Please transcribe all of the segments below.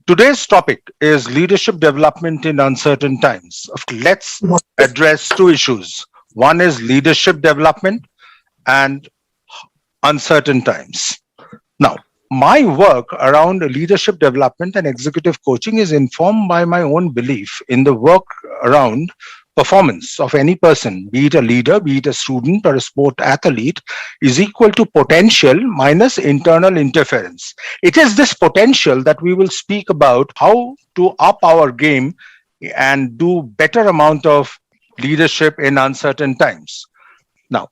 Today's topic is leadership development in uncertain times. Let's address two issues. One is leadership development and uncertain times. Now, my work around leadership development and executive coaching is informed by my own belief in the work around performance of any person, be it a leader, be it a student or a sport athlete, is equal to potential minus internal interference. It is this potential that we will speak about how to up our game and do better amount of leadership in uncertain times. Now,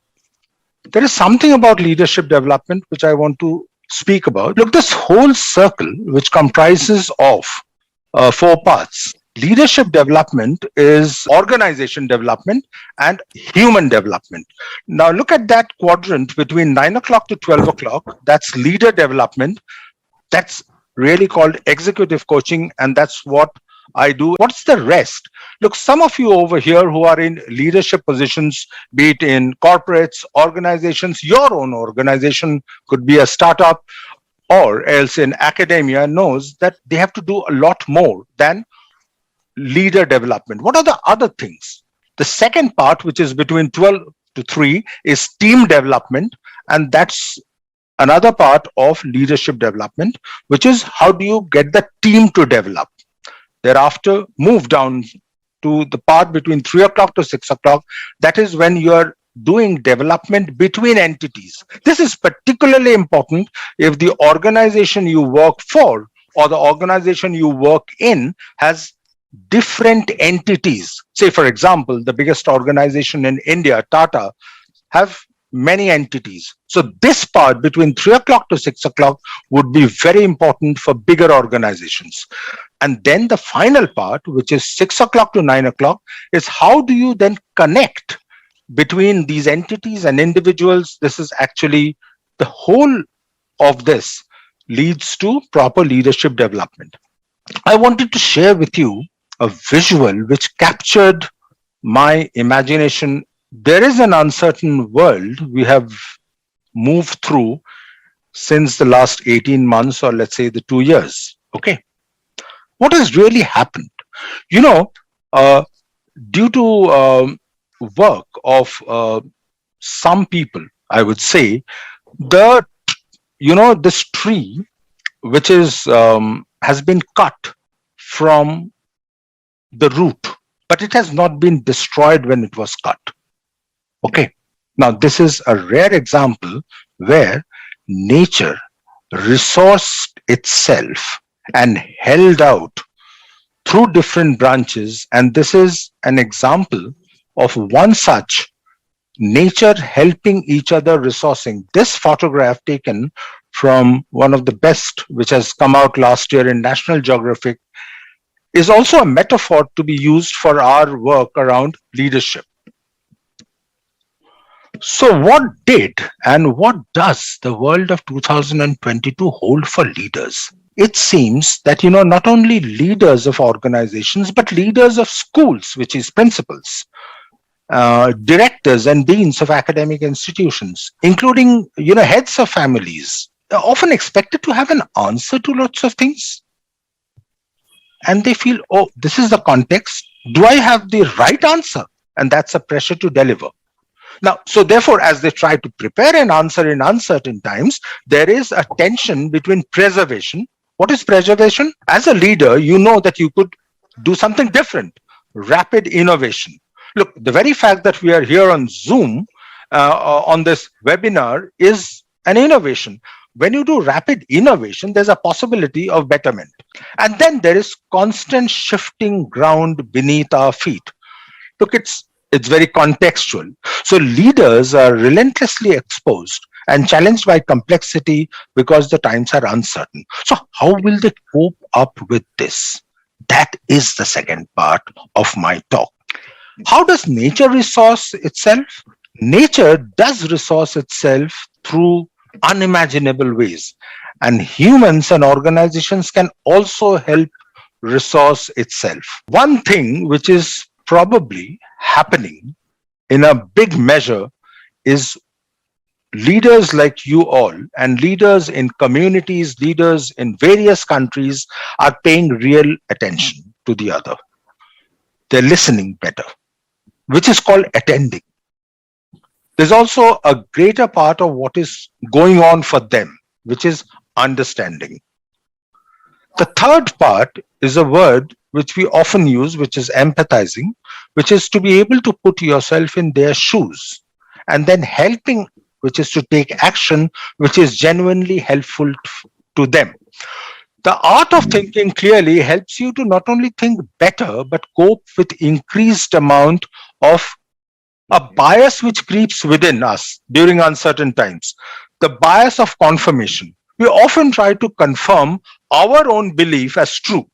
there is something about leadership development which I want to speak about. Look, this whole circle, which comprises of four parts. Leadership development is organization development and human development. Now, look at that quadrant between 9 o'clock to 12 o'clock. That's leader development. That's really called executive coaching, and that's what I do. What's the rest? Look, some of you over here who are in leadership positions, be it in corporates, organizations, your own organization could be a startup, or else in academia, knows that they have to do a lot more than leader development. What are the other things? The second part, which is between 12 to 3, is team development, and that's another part of leadership development, which is how do you get the team to develop. Thereafter, move down to the part between 3 o'clock to 6 o'clock. That is when you're doing development between entities. This is particularly important if the organization you work for or the organization you work in has different entities. Say, for example, the biggest organization in India, Tata, have many entities. So this part between 3 o'clock to 6 o'clock would be very important for bigger organizations. And then the final part, which is 6 o'clock to 9 o'clock, is how do you then connect between these entities and individuals. This is actually the whole of this leads to proper leadership development. I wanted to share with you a visual which captured my imagination. There is an uncertain world we have moved through since the last 18 months, or let's say the 2 years. Okay. What has really happened? You know, due to work of some people, I would say, this tree, which is has been cut from the root, but it has not been destroyed when it was cut. Okay. Now, this is a rare example where nature resourced itself and held out through different branches. And this is an example of one such nature helping each other resourcing. This photograph taken from one of the best, which has come out last year in National Geographic, is also a metaphor to be used for our work around leadership. So what did and what does the world of 2022 hold for leaders? It seems that, not only leaders of organizations, but leaders of schools, which is principals, directors and deans of academic institutions, including, heads of families, are often expected to have an answer to lots of things. And they feel, oh, this is the context. Do I have the right answer? And that's a pressure to deliver. Now, so therefore, as they try to prepare an answer in uncertain times, there is a tension between preservation. What is preservation? As a leader, you know that you could do something different, rapid innovation. Look, the very fact that we are here on Zoom on this webinar is an innovation. When you do rapid innovation, there's a possibility of betterment. And then there is constant shifting ground beneath our feet. Look, it's very contextual. So leaders are relentlessly exposed and challenged by complexity because the times are uncertain. So how will they cope up with this? That is the second part of my talk. How does nature resource itself? Nature does resource itself through unimaginable ways, and humans and organizations can also help resource itself. One thing which is probably happening in a big measure is leaders like you all and leaders in communities, leaders in various countries are paying real attention to the other. They're listening better, which is called attending. There's also a greater part of what is going on for them, which is understanding. The third part is a word which we often use, which is empathizing, which is to be able to put yourself in their shoes, and then helping, which is to take action, which is genuinely helpful to them. The art of thinking clearly helps you to not only think better, but cope with increased amount of a bias which creeps within us during uncertain times. The bias of confirmation. We often try to confirm our own belief as true.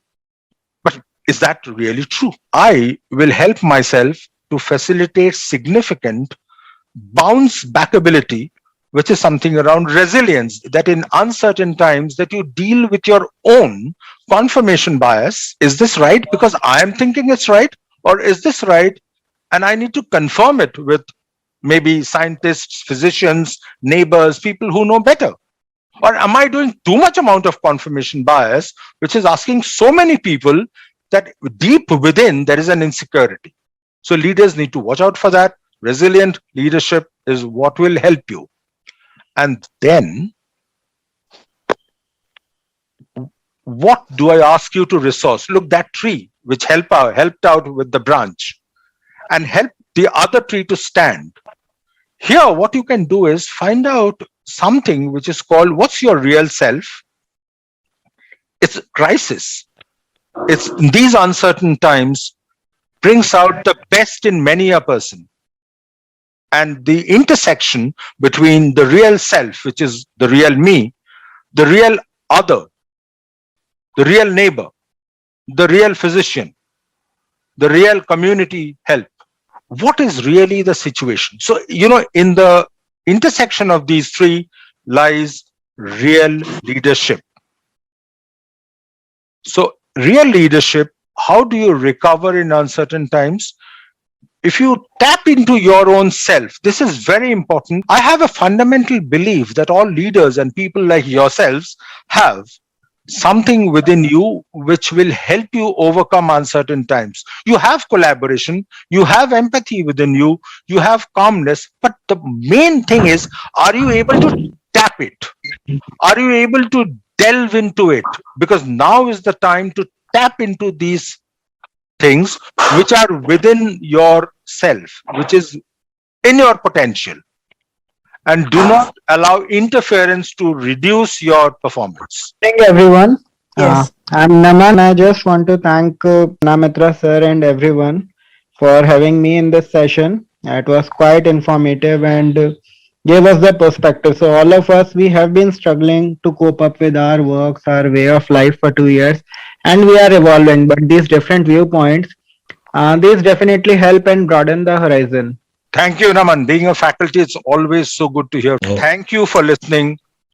But is that really true? I will help myself to facilitate significant bounce back ability, which is something around resilience, that in uncertain times that you deal with your own confirmation bias. Is this right because I am thinking it's right, or is this right and I need to confirm it with maybe scientists, physicians, neighbors, people who know better? Or am I doing too much amount of confirmation bias, which is asking so many people that deep within there is an insecurity? So leaders need to watch out for that. Resilient leadership is what will help you. And then, what do I ask you to resource? Look, that tree which helped out with the branch and help the other tree to stand. Here, what you can do is find out something which is called what's your real self. It's crisis. It's in these uncertain times brings out the best in many a person. And the intersection between the real self, which is the real me, the real other, the real neighbor, the real physician, the real community help. What is really the situation? So, in the intersection of these three lies real leadership. So, real leadership, how do you recover in uncertain times? If you tap into your own self, this is very important. I have a fundamental belief that all leaders and people like yourselves have something within you which will help you overcome uncertain times. You have collaboration, you have empathy within you, you have calmness, but the main thing is, are you able to tap it? Are you able to delve into it? Because now is the time to tap into these things which are within yourself, which is in your potential, and do not allow interference to reduce your performance. Thank everyone. Yes. I'm Naman. I just want to thank Anamitra sir and everyone for having me in this session. It was quite informative and gave us the perspective. So all of us, we have been struggling to cope up with our works, our way of life for 2 years, and we are evolving. But these different viewpoints, these definitely help and broaden the horizon. Thank you, Naman. Being a faculty, it's always so good to hear. Thank you for listening.